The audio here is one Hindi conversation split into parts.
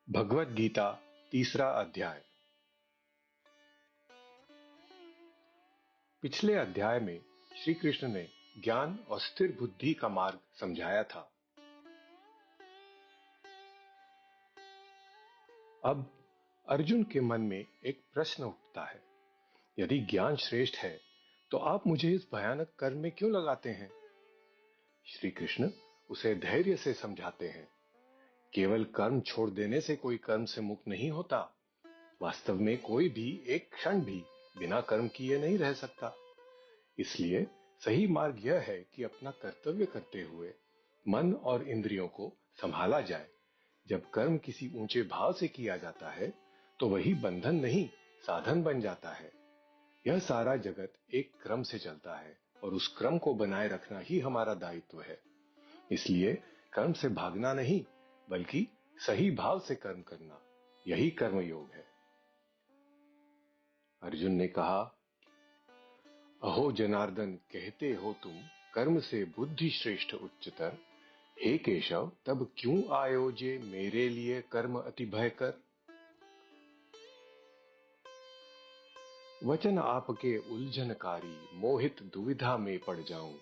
भगवद गीता तीसरा अध्याय। पिछले अध्याय में श्री कृष्ण ने ज्ञान और स्थिर बुद्धि का मार्ग समझाया था। अब अर्जुन के मन में एक प्रश्न उठता है, यदि ज्ञान श्रेष्ठ है तो आप मुझे इस भयानक कर्म में क्यों लगाते हैं? श्री कृष्ण उसे धैर्य से समझाते हैं, केवल कर्म छोड़ देने से कोई कर्म से मुक्त नहीं होता। वास्तव में कोई भी एक क्षण भी बिना कर्म किए नहीं रह सकता। इसलिए सही मार्ग यह है कि अपना कर्तव्य करते हुए मन और इंद्रियों को संभाला जाए। जब कर्म किसी ऊंचे भाव से किया जाता है तो वही बंधन नहीं, साधन बन जाता है। यह सारा जगत एक क्रम से चलता है और उस क्रम को बनाए रखना ही हमारा दायित्व है। इसलिए कर्म से भागना नहीं, बल्कि सही भाव से कर्म करना, यही कर्म योग है। अर्जुन ने कहा, अहो जनार्दन, कहते हो तुम कर्म से बुद्धि श्रेष्ठ उच्चतर। हे केशव, तब क्यों आयो जे मेरे लिए कर्म अति भयकर। वचन आपके उलझनकारी, मोहित दुविधा में पड़ जाऊं।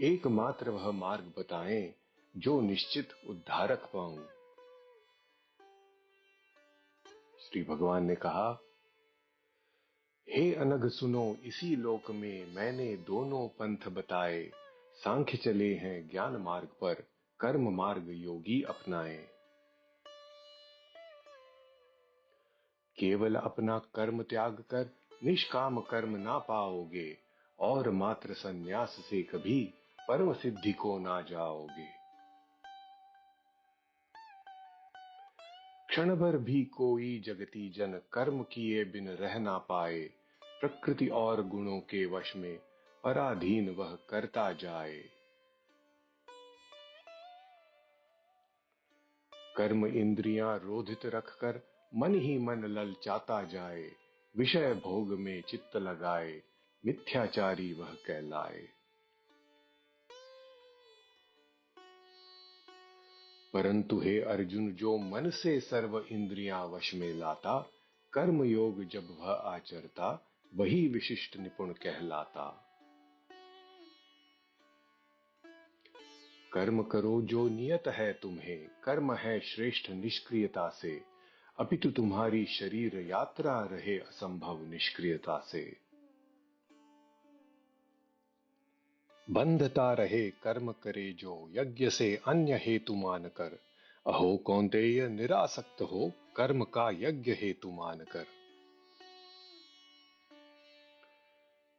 एकमात्र वह मार्ग बताएं जो निश्चित उद्धारक पाऊं। श्री भगवान ने कहा, हे अनघ सुनो, इसी लोक में मैंने दोनों पंथ बताए। सांख्य चले हैं ज्ञान मार्ग पर, कर्म मार्ग योगी अपनाए। केवल अपना कर्म त्याग कर निष्काम कर्म ना पाओगे, और मात्र संन्यास से कभी परम सिद्धि को ना जाओगे। क्षण भर भी कोई जगती जन कर्म किए बिन रह ना पाए। प्रकृति और गुणों के वश में पराधीन वह करता जाए। कर्म इंद्रियां रोधित रखकर मन ही मन ललचाता जाए। विषय भोग में चित्त लगाए, मिथ्याचारी वह कहलाए। परंतु हे अर्जुन, जो मन से सर्व इंद्रियां वश में लाता, कर्म योग जब वह आचरता, वही विशिष्ट निपुण कहलाता। कर्म करो जो नियत है तुम्हें, कर्म है श्रेष्ठ निष्क्रियता से। अपितु तुम्हारी शरीर यात्रा रहे असंभव निष्क्रियता से। बंधता रहे कर्म करे जो, यज्ञ से अन्य हेतु मानकर। अहो कौन्तेय, निरासक्त हो कर्म का यज्ञ हेतु मानकर।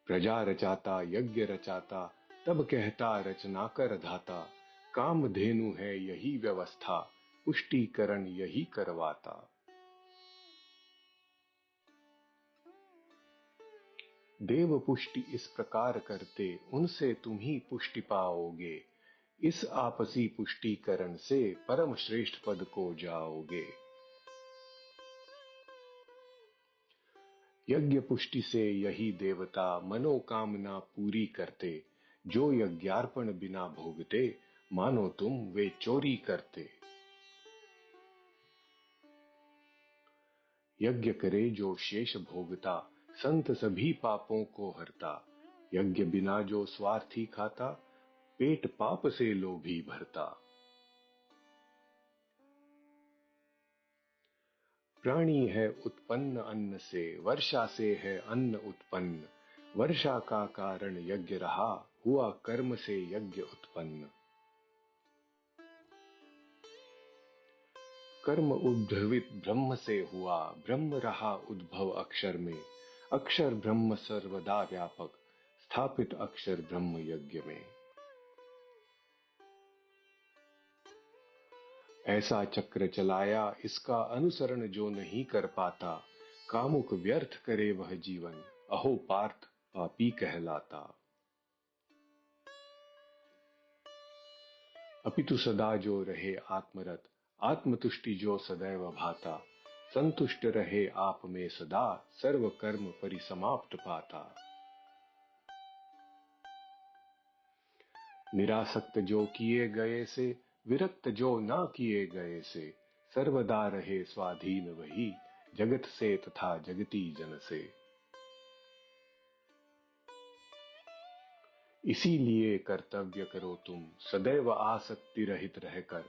प्रजा रचाता यज्ञ रचाता, तब कहता रचना कर धाता। कामधेनु है यही व्यवस्था, पुष्टिकरण यही करवाता। देव पुष्टि इस प्रकार करते, उनसे तुम ही पुष्टि पाओगे। इस आपसी पुष्टिकरण से परम श्रेष्ठ पद को जाओगे। यज्ञ पुष्टि से यही देवता मनोकामना पूरी करते। जो यज्ञार्पण बिना भोगते, मानो तुम वे चोरी करते। यज्ञ करे जो शेष भोगता, संत सभी पापों को हरता। यज्ञ बिना जो स्वार्थी खाता, पेट पाप से लोभी भरता। प्राणी है उत्पन्न अन्न से, वर्षा से है अन्न उत्पन्न। वर्षा का कारण यज्ञ रहा, हुआ कर्म से यज्ञ उत्पन्न। कर्म उद्भवित ब्रह्म से हुआ, ब्रह्म रहा उद्भव अक्षर में। अक्षर ब्रह्म सर्वदा व्यापक, स्थापित अक्षर ब्रह्म यज्ञ में। ऐसा चक्र चलाया, इसका अनुसरण जो नहीं कर पाता। कामुक व्यर्थ करे वह जीवन, अहो पार्थ पापी कहलाता। अपितु सदा जो रहे आत्मरत, आत्मतुष्टि जो सदैव भाता। संतुष्ट रहे आप में सदा, सर्व कर्म परिसमाप्त पाता। निरासक्त जो किए गए से, विरक्त जो ना किए गए से। सर्वदा रहे स्वाधीन वही, जगत से तथा जगती जन से। इसीलिए कर्तव्य करो तुम, सदैव आसक्ति रहित रहकर।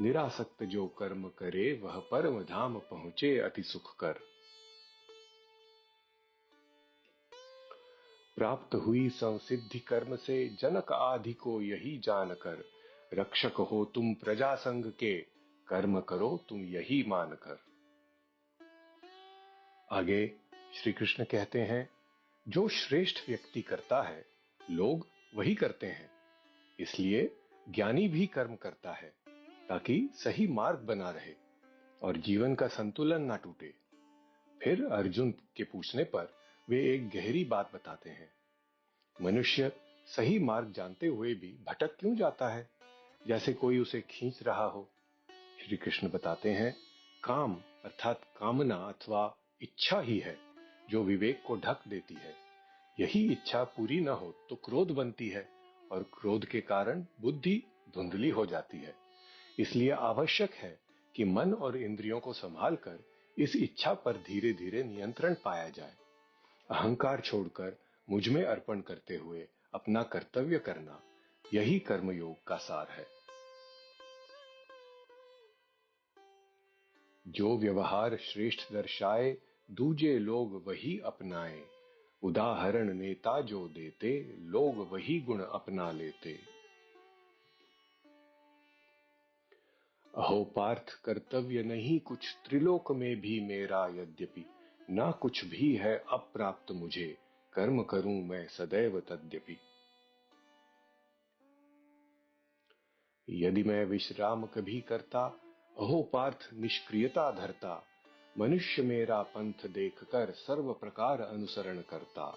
निरासक्त जो कर्म करे, वह परम धाम पहुंचे अति सुख कर। प्राप्त हुई संसिद्धि कर्म से, जनक आदि को यही जानकर। रक्षक हो तुम प्रजा संग के, कर्म करो तुम यही मानकर। आगे श्री कृष्ण कहते हैं, जो श्रेष्ठ व्यक्ति करता है, लोग वही करते हैं। इसलिए ज्ञानी भी कर्म करता है, ताकि सही मार्ग बना रहे और जीवन का संतुलन ना टूटे। फिर अर्जुन के पूछने पर वे एक गहरी बात बताते हैं। मनुष्य सही मार्ग जानते हुए भी भटक क्यों जाता है, जैसे कोई उसे खींच रहा हो। श्री कृष्ण बताते हैं, काम अर्थात कामना अथवा इच्छा ही है जो विवेक को ढक देती है। यही इच्छा पूरी न हो तो क्रोध बनती है, और क्रोध के कारण बुद्धि धुंधली हो जाती है। इसलिए आवश्यक है कि मन और इंद्रियों को संभालकर इस इच्छा पर धीरे धीरे नियंत्रण पाया जाए। अहंकार छोड़कर मुझ में अर्पण करते हुए अपना कर्तव्य करना, यही कर्मयोग का सार है। जो व्यवहार श्रेष्ठ दर्शाए, दूजे लोग वही अपनाए। उदाहरण नेता जो देते, लोग वही गुण अपना लेते। अहो पार्थ कर्तव्य नहीं कुछ, त्रिलोक में भी मेरा यद्यपि। ना कुछ भी है अप्राप्त मुझे, कर्म करूं मैं सदैव तद्यपि। यदि मैं विश्राम कभी करता, अहो पार्थ निष्क्रियता धरता। मनुष्य मेरा पंथ देखकर, सर्व प्रकार अनुसरण करता।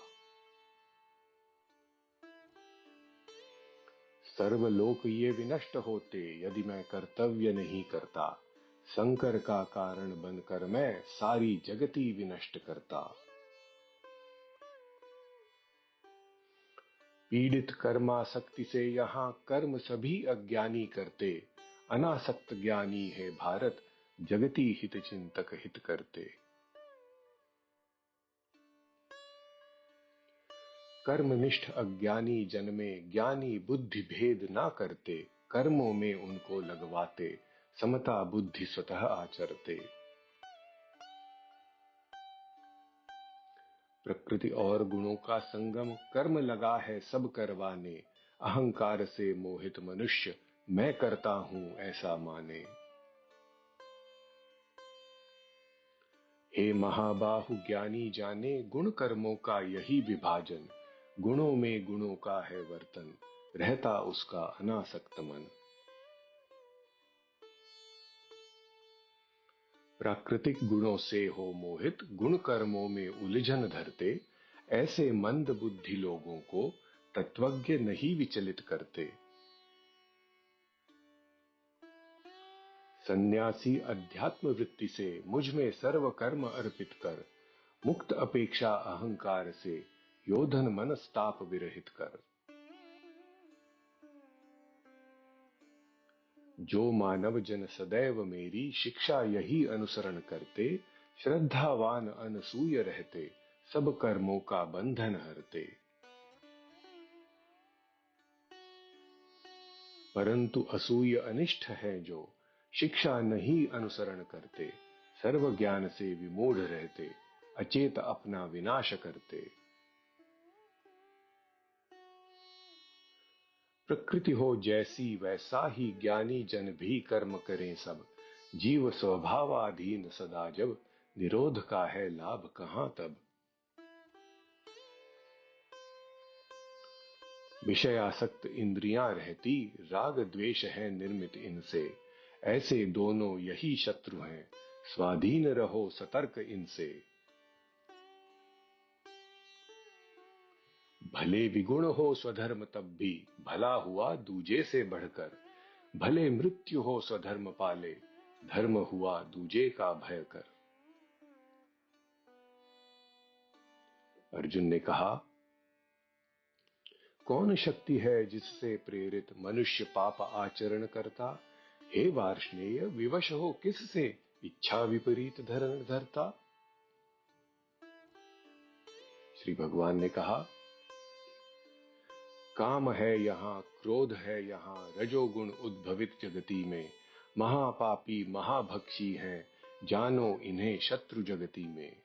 सर्वलोक ये विनष्ट होते, यदि मैं कर्तव्य नहीं करता। संकर का कारण बनकर मैं, सारी जगती विनष्ट करता। पीड़ित कर्मासक्ति से यहाँ, कर्म सभी अज्ञानी करते। अनासक्त ज्ञानी है भारत, जगती हित चिंतक हित करते। कर्मनिष्ठ अज्ञानी जन में, ज्ञानी बुद्धि भेद ना करते। कर्मों में उनको लगवाते, समता बुद्धि स्वतः आचरते। प्रकृति और गुणों का संगम, कर्म लगा है सब करवाने। अहंकार से मोहित मनुष्य, मैं करता हूं ऐसा माने। हे महाबाहु ज्ञानी जाने, गुण कर्मों का यही विभाजन। गुणों में गुणों का है वर्तन, रहता उसका अनासक्त मन। प्राकृतिक गुणों से हो मोहित, गुण कर्मों में उलझन धरते। ऐसे मंद बुद्धि लोगों को, तत्वज्ञ नहीं विचलित करते। सन्यासी अध्यात्म वृत्ति से, मुझ में सर्व कर्म अर्पित कर। मुक्त अपेक्षा अहंकार से, योधन मनस्ताप विरहित कर। जो मानव जन सदैव मेरी, शिक्षा यही अनुसरण करते। श्रद्धावान अनसूय रहते, सब कर्मों का बंधन हरते। परंतु असूय अनिष्ठ है जो, शिक्षा नहीं अनुसरण करते। सर्व ज्ञान से विमूढ़ रहते, अचेत अपना विनाश करते। प्रकृति हो जैसी वैसा ही, ज्ञानी जन भी कर्म करें सब। जीव स्वभावाधीन सदा जब, निरोध का है लाभ कहां तब। विषयासक्त इंद्रियां रहती, राग द्वेष है निर्मित इनसे। ऐसे दोनों यही शत्रु हैं, स्वाधीन रहो सतर्क इनसे। भले विगुण हो स्वधर्म तब भी, भला हुआ दूजे से बढ़कर। भले मृत्यु हो स्वधर्म पाले, धर्म हुआ दूजे का भय कर। अर्जुन ने कहा, कौन शक्ति है जिससे प्रेरित मनुष्य पाप आचरण करता। हे वार्ष्णेय, विवश हो किससे, इच्छा विपरीत धरण धरता। श्री भगवान ने कहा, काम है यहाँ, क्रोध है यहाँ, रजोगुण उद्भवित जगती में, महापापी महाभक्षी हैं, जानो इन्हें शत्रु जगती में।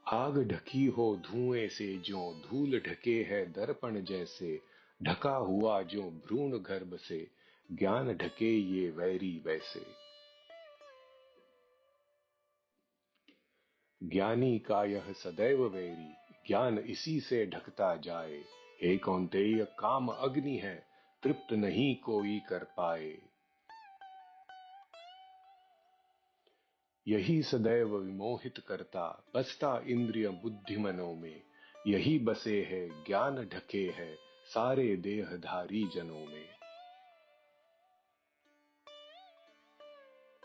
आग ढकी हो धुएं से ज्यों, धूल ढके है दर्पण जैसे, ढका हुआ ज्यों भ्रूण गर्भ से, ज्ञान ढके ये वैरी वैसे। ज्ञानी का यह सदैव वैरी, ज्ञान इसी से ढकता जाए। हे कौन्तेय, काम अग्नि है, तृप्त नहीं कोई कर पाए। यही सदैव विमोहित करता, बसता इंद्रिय बुद्धि मनों में। यही बसे है, ज्ञान ढके है, सारे देहधारी जनों में।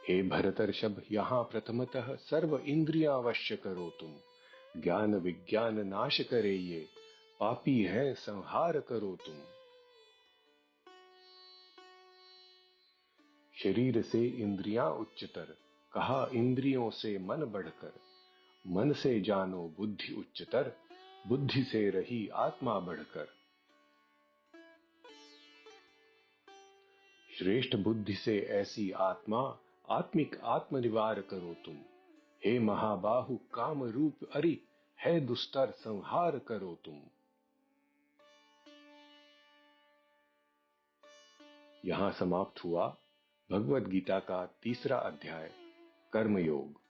हे भरतर्षभ, यहाँ प्रथमतः सर्व इंद्रियां अवश्य करो तुम। ज्ञान विज्ञान नाश करे ये, पापी है संहार करो तुम। शरीर से इंद्रियां उच्चतर, कहा इंद्रियों से मन बढ़कर। मन से जानो बुद्धि उच्चतर, बुद्धि से रही आत्मा बढ़कर। श्रेष्ठ बुद्धि से ऐसी आत्मा, आत्मिक आत्मनिवार करो तुम। हे महाबाहु, काम रूप अरि है दुस्तर, संहार करो तुम। यहां समाप्त हुआ भगवद गीता का तीसरा अध्याय, कर्मयोग।